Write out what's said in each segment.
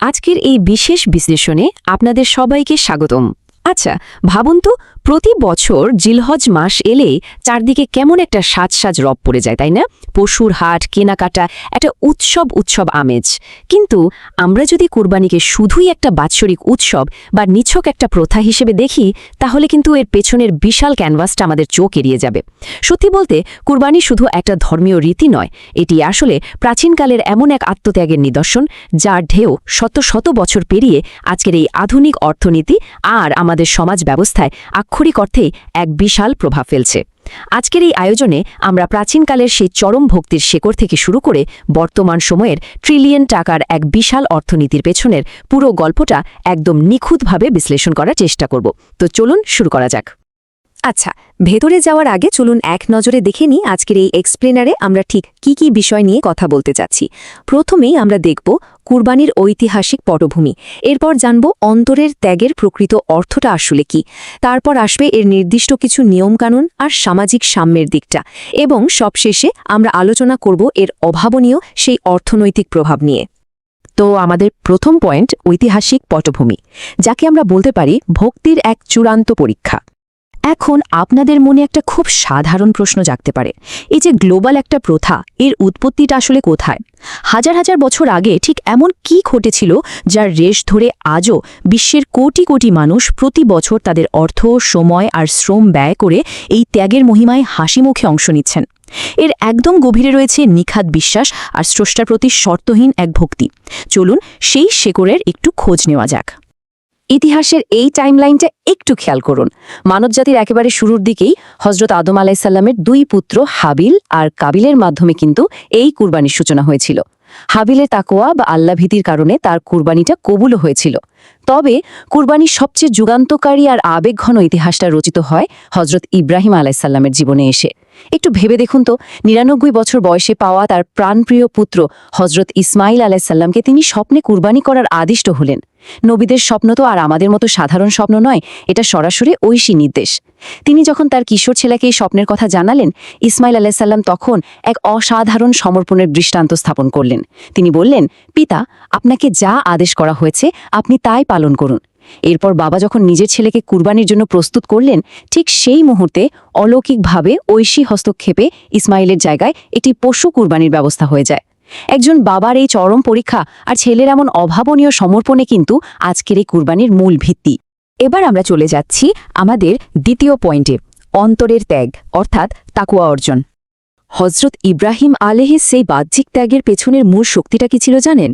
আজকের এই বিশেষ বিশ্লেষণে আপনাদের সবাইকে স্বাগতম। আচ্ছা, ভাবুন তো, প্রতি বছর জিলহজ মাস এলে চারদিকে কেমন একটা সাজ রব পড়ে যায়, তাই না? পশুর হাট, কেনাকাটা, একটা উৎসব আমেজ। কিন্তু আমরা যদি কুরবানিকে শুধুই একটা বাৎসরিক উৎসব বা নিছক একটা প্রথা হিসেবে দেখি, তাহলে কিন্তু এর পেছনের বিশাল ক্যানভাসটা আমাদের চোখ এড়িয়ে যাবে। সত্যি বলতে, কুরবানি শুধু একটা ধর্মীয় রীতি নয়, এটি আসলে প্রাচীনকালের এমন এক আত্মত্যাগের নিদর্শন, যার ঢেউ শত শত বছর পেরিয়ে আজকের এই আধুনিক অর্থনীতি আর আমাদের সমাজ ব্যবস্থায় আক্ষরিক অর্থেই এক বিশাল প্রভাব ফেলছে। আজকের এই আয়োজনে আমরা প্রাচীনকালের সেই চরম ভক্তির শেকড় থেকে শুরু করে বর্তমান সময়ের ট্রিলিয়ন টাকার এক বিশাল অর্থনীতির পেছনের পুরো গল্পটা একদম নিখুঁতভাবে বিশ্লেষণ করার চেষ্টা করব। তো চলুন শুরু করা যাক। আচ্ছা, ভেতরে যাওয়ার আগে চলুন এক নজরে দেখে নিই আজকের এই এক্সপ্লেনারে আমরা ঠিক কি বিষয় নিয়ে কথা বলতে চাচ্ছি। প্রথমেই আমরা দেখব কুরবানির ঐতিহাসিক পটভূমি, এরপর জানব অন্তরের ত্যাগের প্রকৃত অর্থটা আসলে কি, তারপর আসবে এর নির্দিষ্ট কিছু নিয়মকানুন আর সামাজিক সাম্যের দিকটা, এবং সবশেষে আমরা আলোচনা করব এর অভাবনীয় সেই অর্থনৈতিক প্রভাব নিয়ে। তো আমাদের প্রথম পয়েন্ট ঐতিহাসিক পটভূমি, যাকে আমরা বলতে পারি ভক্তির এক চূড়ান্ত পরীক্ষা। এখন আপনাদের মনে একটা খুব সাধারণ প্রশ্ন জাগতে পারে, এই যে গ্লোবাল একটা প্রথা, এর উৎপত্তিটা আসলে কোথায়? হাজার হাজার বছর আগে ঠিক এমন কি ঘটেছিল যার রেশ ধরে আজও বিশ্বের কোটি কোটি মানুষ প্রতি বছর তাদের অর্থ, সময় আর শ্রম ব্যয় করে এই ত্যাগের মহিমায় হাসিমুখে অংশ নিচ্ছেন? এর একদম গভীরে রয়েছে নিখাদ বিশ্বাস আর স্রষ্টার প্রতি শর্তহীন এক ভক্তি। চলুন সেই শেকড়ের একটু খোঁজ নেওয়া যাক। ইতিহাসের এই টাইমলাইনটা একটু খেয়াল করুন। মানবজাতির একেবারে শুরুর দিকেই হজরত আদম আলাইসাল্লামের দুই পুত্র হাবিল আর কাবিলের মাধ্যমে কিন্তু এই কুরবানির সূচনা হয়েছিল। হাবিলের তাকওয়া বা আল্লাভীতির কারণে তার কুরবানিটা কবুলও হয়েছিল। তবে কুরবানির সবচেয়ে যুগান্তকারী আর আবেগঘন ইতিহাসটা রচিত হয় হজরত ইব্রাহিম আলাইসাল্লামের জীবনে এসে। একটু ভেবে দেখুন তো, ৯৯ বছর বয়সে পাওয়া তার প্রাণপ্রিয় পুত্র হজরত ইসমাইল আলাইসাল্লামকে তিনি স্বপ্নে কুরবানি করার আদিষ্ট হলেন। নবীদের স্বপ্ন তো আর আমাদের মতো সাধারণ স্বপ্ন নয়, এটা সরাসরি ঐশী নির্দেশ। তিনি যখন তার কিশোর ছেলেকে এই স্বপ্নের কথা জানালেন, ইসমাইল আলাইসাল্লাম তখন এক অসাধারণ সমর্পণের দৃষ্টান্ত স্থাপন করলেন। তিনি বললেন, পিতা, আপনাকে যা আদেশ করা হয়েছে আপনি তাই পালন করুন। এরপর বাবা যখন নিজের ছেলেকে কুরবানির জন্য প্রস্তুত করলেন, ঠিক সেই মুহূর্তে অলৌকিকভাবে ঐশী হস্তক্ষেপে ইসমাইলের জায়গায় একটি পশু কুরবানির ব্যবস্থা হয়ে যায়। একজন বাবার এই চরম পরীক্ষা আর ছেলের এমন অভাবনীয় সমর্পণে কিন্তু আজকের এই কুরবানির মূল ভিত্তি। এবার আমরা চলে যাচ্ছি আমাদের দ্বিতীয় পয়েন্টে, অন্তরের ত্যাগ অর্থাৎ তাকওয়া অর্জন। হজরত ইব্রাহিম আলাইহিস সেই বাহ্যিক ত্যাগের পেছনের মূল শক্তিটা কি ছিল জানেন?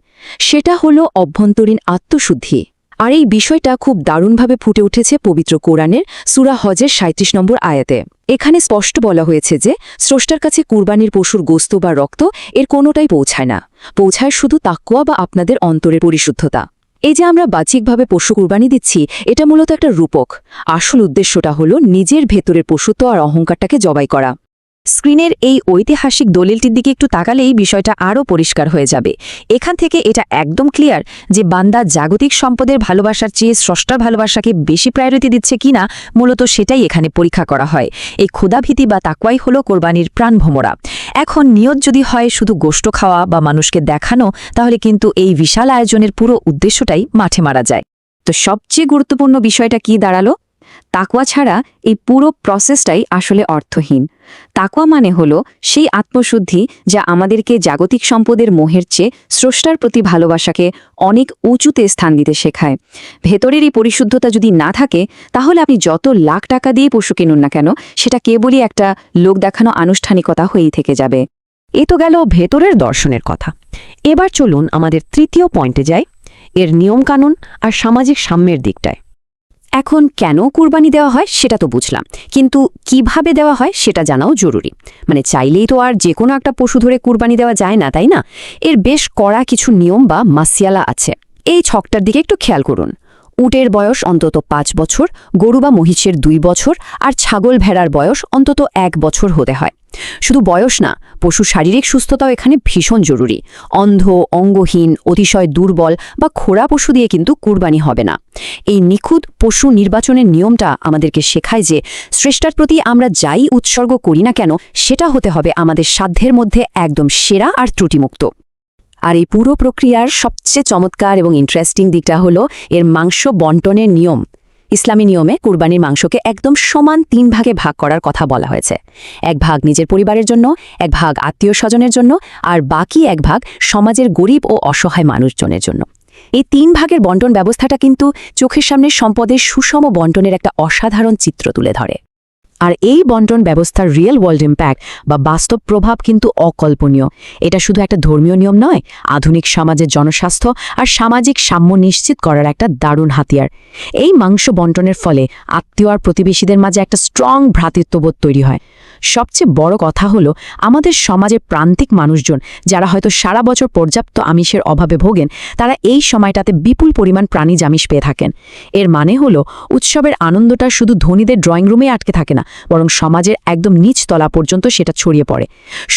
সেটা হলো অভ্যন্তরীণ আত্মশুদ্ধি। আর এই বিষয়টা খুব দারুণভাবে ফুটে উঠেছে পবিত্র কোরআনের সূরা হজের ৩৭ নম্বর আয়াতে। এখানে স্পষ্ট বলা হয়েছে যে স্রষ্টার কাছে কুরবানির পশুর গোস্ত বা রক্ত এর কোনোটাই পৌঁছায় না, পৌঁছায় শুধু তাকওয়া বা আপনাদের অন্তরের পরিশুদ্ধতা। এই যে আমরা বাহ্যিকভাবে পশু কুরবানি দিচ্ছি, এটা মূলত একটা রূপক। আসল উদ্দেশ্যটা হলো নিজের ভেতরের পশুত্ব আর অহংকারটাকে জবাই করা। স্ক্রিনের এই ঐতিহাসিক দলিলটির দিকে একটু তাকালেই বিষয়টা আরও পরিষ্কার হয়ে যাবে। এখান থেকে এটা একদম ক্লিয়ার যে বান্দা জাগতিক সম্পদের ভালোবাসার চেয়ে স্রষ্টার ভালোবাসাকে বেশি প্রায়োরিটি দিচ্ছে কিনা, মূলত সেটাই এখানে পরীক্ষা করা হয়। এই ক্ষুধাভীতি বা তাকওয়াই হলো কোরবানির প্রাণভোমরা। এখন নিয়ত যদি হয় শুধু গোশত খাওয়া বা মানুষকে দেখানো, তাহলে কিন্তু এই বিশাল আয়োজনের পুরো উদ্দেশ্যটাই মাঠে মারা যায়। তো সবচেয়ে গুরুত্বপূর্ণ বিষয়টা কি দাঁড়ালো? তাকওয়া ছাড়া এই পুরো প্রসেসটাই আসলে অর্থহীন। তাকওয়া মানে হলো সেই আত্মশুদ্ধি যা আমাদেরকে জাগতিক সম্পদের মোহের চেয়ে স্রষ্টার প্রতি ভালোবাসাকে অনেক উঁচুতে স্থান দিতে শেখায়। ভেতরের এই পরিশুদ্ধতা যদি না থাকে, তাহলে আপনি যত লাখ টাকা দিয়ে পশু কিনুন না কেন, সেটা কেবলই একটা লোক দেখানো আনুষ্ঠানিকতা হয়েই থেকে যাবে। এ তো গেল ভেতরের দর্শনের কথা। এবার চলুন আমাদের তৃতীয় পয়েন্টে যাই, এর নিয়মকানুন আর সামাজিক সাম্যের দিকটায়। এখন কেন কুরবানি দেওয়া হয় সেটা তো বুঝলাম, কিন্তু কিভাবে দেওয়া হয় সেটা জানাও জরুরি। মানে চাইলেই তো আর যে কোনো একটা পশু ধরে কুরবানি দেওয়া যায় না, তাই না? এর বেশ কড়া কিছু নিয়ম বা মাসিয়ালা আছে। এই ছকটার দিকে একটু খেয়াল করুন। উটের বয়স অন্তত ৫ বছর, গরু বা মহিষের ২ বছর, আর ছাগল ভেড়ার বয়স অন্তত ১ বছর হতে হয়। শুধু বয়স না, পশুর শারীরিক সুস্থতাও এখানে ভীষণ জরুরি। অন্ধ, অঙ্গহীন, অতিশয় দুর্বল বা খোড়া পশু দিয়ে কিন্তু কুরবানি হবে না। এই নিখুঁত পশু নির্বাচনের নিয়মটা আমাদেরকে শেখায় যে স্রষ্টার প্রতি আমরা যাই উৎসর্গ করি না কেন, সেটা হতে হবে আমাদের সাধ্যের মধ্যে একদম সেরা আর ত্রুটিমুক্ত। আর এই পুরো প্রক্রিয়ার সবচেয়ে চমৎকার এবং ইন্টারেস্টিং দিকটা হলো এর মাংস বন্টনের নিয়ম। ইসলামী নিয়মে কুরবানির মাংসকে একদম সমান 3 ভাগে ভাগ করার কথা বলা হয়েছে। 1 ভাগ নিজের পরিবারের জন্য, 1 ভাগ আত্মীয় স্বজনের জন্য, আর বাকি 1 ভাগ সমাজের গরিব ও অসহায় মানুষজনের জন্য। এই 3 ভাগের বন্টন ব্যবস্থাটা কিন্তু চোখের সামনে সম্পদের সুষম বন্টনের একটা অসাধারণ চিত্র তুলে ধরে। আর এই বন্টন ব্যবস্থার রিয়েল ওয়ার্ল্ড ইম্প্যাক্ট বা বাস্তব প্রভাব কিন্তু অকল্পনীয়। এটা শুধু একটা ধর্মীয় নিয়ম নয়, আধুনিক সমাজের জনস্বাস্থ্য আর সামাজিক সাম্য নিশ্চিত করার একটা দারুণ হাতিয়ার। এই মাংস বন্টনের ফলে আত্মীয় আর প্রতিবেশীদের মাঝে একটা স্ট্রং ভ্রাতৃত্ববোধ তৈরি হয়। সবচেয়ে বড় কথা হলো আমাদের সমাজে প্রান্তিক মানুষজন যারা হয়তো সারা বছর পর্যাপ্ত আমিষের অভাবে ভোগেন, তারা এই সময়টাতে বিপুল পরিমাণ প্রাণীজ আমিষ পেয়ে থাকেন। এর মানে হলো উৎসবের আনন্দটা শুধু ধনীদের ড্রয়িং রুমে আটকে থাকে না, বরং সমাজের একদম নিচ তলা পর্যন্ত সেটা ছড়িয়ে পড়ে।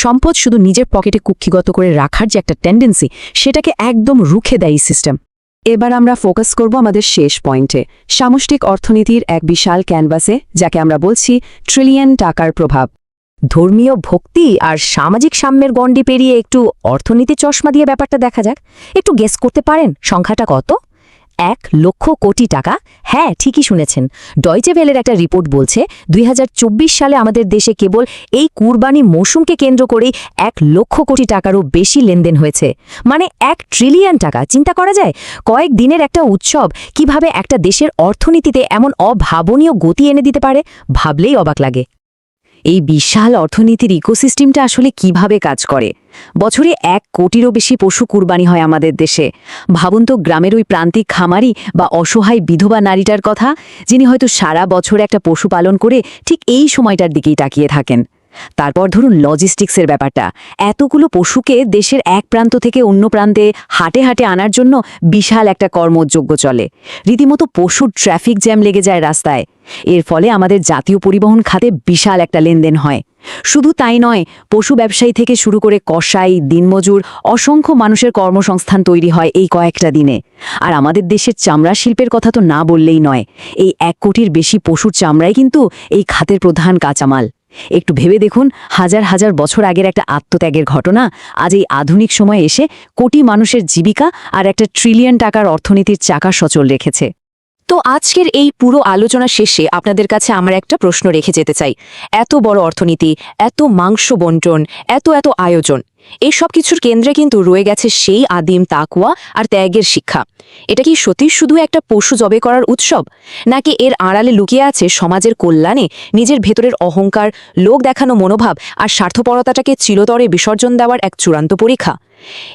সম্পদ শুধু নিজের পকেটে কুক্ষিগত করে রাখার যে একটা টেন্ডেন্সি, সেটাকে একদম রুখে দেয় এই সিস্টেম। এবার আমরা ফোকাস করব আমাদের শেষ পয়েন্টে, সামষ্টিক অর্থনীতির এক বিশাল ক্যানভাসে, যাকে আমরা বলছি ট্রিলিয়ন টাকার প্রভাব। ধর্মীয় ভক্তি আর সামাজিক সাম্যের গণ্ডি পেরিয়ে একটু অর্থনীতি চশমা দিয়ে ব্যাপারটা দেখা যাক। একটু গেস করতে পারেন সংখ্যাটা কত? 1 লক্ষ কোটি টাকা। হ্যাঁ, ঠিকই শুনেছেন। ডয়চে ভেলের একটা রিপোর্ট বলছে 2024 সালে আমাদের দেশে কেবল এই কুরবানি মৌসুমকে কেন্দ্র করেই 1 লক্ষ কোটি টাকারও বেশি লেনদেন হয়েছে। মানে 1 ট্রিলিয়ন টাকা। চিন্তা করা যায় কয়েক দিনের একটা উৎসব কিভাবে একটা দেশের অর্থনীতিতে এমন অভাবনীয় গতি এনে দিতে পারে, ভাবলেই অবাক লাগে। এই বিশাল অর্থনীতির ইকোসিস্টেমটা আসলে কিভাবে কাজ করে? বছরে 1 কোটিরও বেশি পশু কুরবানি হয় আমাদের দেশে। ভাবুন তো গ্রামের ওই প্রান্তিক খামারি বা অসহায় বিধবা নারীটার কথা, যিনি হয়তো সারা বছর একটা পশু পালন করে ঠিক এই সময়টার দিকেই তাকিয়ে থাকেন। তারপর ধরুন লজিস্টিক্সের ব্যাপারটা। এতগুলো পশুকে দেশের এক প্রান্ত থেকে অন্য প্রান্তে হাটে হাটে আনার জন্য বিশাল একটা কর্মযজ্ঞ চলে। রীতিমতো পশুর ট্রাফিক জ্যাম লেগে যায় রাস্তায়। এর ফলে আমাদের জাতীয় পরিবহন খাতে বিশাল একটা লেনদেন হয়। শুধু তাই নয়, পশু ব্যবসায়ী থেকে শুরু করে কসাই, দিনমজুর, অসংখ্য মানুষের কর্মসংস্থান তৈরি হয় এই কয়েকটা দিনে। আর আমাদের দেশের চামড়া শিল্পের কথা তো না বললেই নয়। এই 1 কোটির বেশি পশুর চামড়াই কিন্তু এই খাতের প্রধান কাঁচামাল। একটু ভেবে দেখুন, হাজার হাজার বছর আগের একটা আত্মত্যাগের ঘটনা আজ এই আধুনিক সময়ে এসে কোটি মানুষের জীবিকা আর একটা ট্রিলিয়ন টাকার অর্থনীতির চাকা সচল রেখেছে। তো আজকের এই পুরো আলোচনা শেষে আপনাদের কাছে আমরা একটা প্রশ্ন রেখে যেতে চাই। এত বড় অর্থনীতি, এত মাংস বন্টন, এত আয়োজন, এই সব কিছুর কেন্দ্রে কিন্তু রয়ে গেছে সেই আদিম তাকওয়া আর ত্যাগের শিক্ষা। এটা কি সত্যি শুধু একটা পশু জবে করার উৎসব, নাকি এর আড়ালে লুকিয়ে আছে সমাজের কল্যাণে নিজের ভেতরের অহংকার, লোক দেখানো মনোভাব আর স্বার্থপরতাটাকে চিরতরে বিসর্জন দেওয়ার এক চূড়ান্ত পরীক্ষা?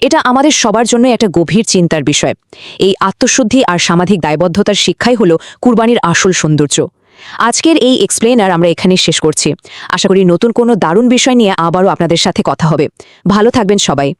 এটা আমাদের সবার জন্য একটা গভীর চিন্তার বিষয়। এই আত্মশুদ্ধি আর সামাজিক দায়বদ্ধতার শিক্ষাই হলো কুরবানির আসল সৌন্দর্য। আজকের এই এক্সপ্লেনার আমরা এখানেই শেষ করছি। আশা করি নতুন কোনো দারুণ বিষয় নিয়ে আবারও আপনাদের সাথে কথা হবে। ভালো থাকবেন সবাই।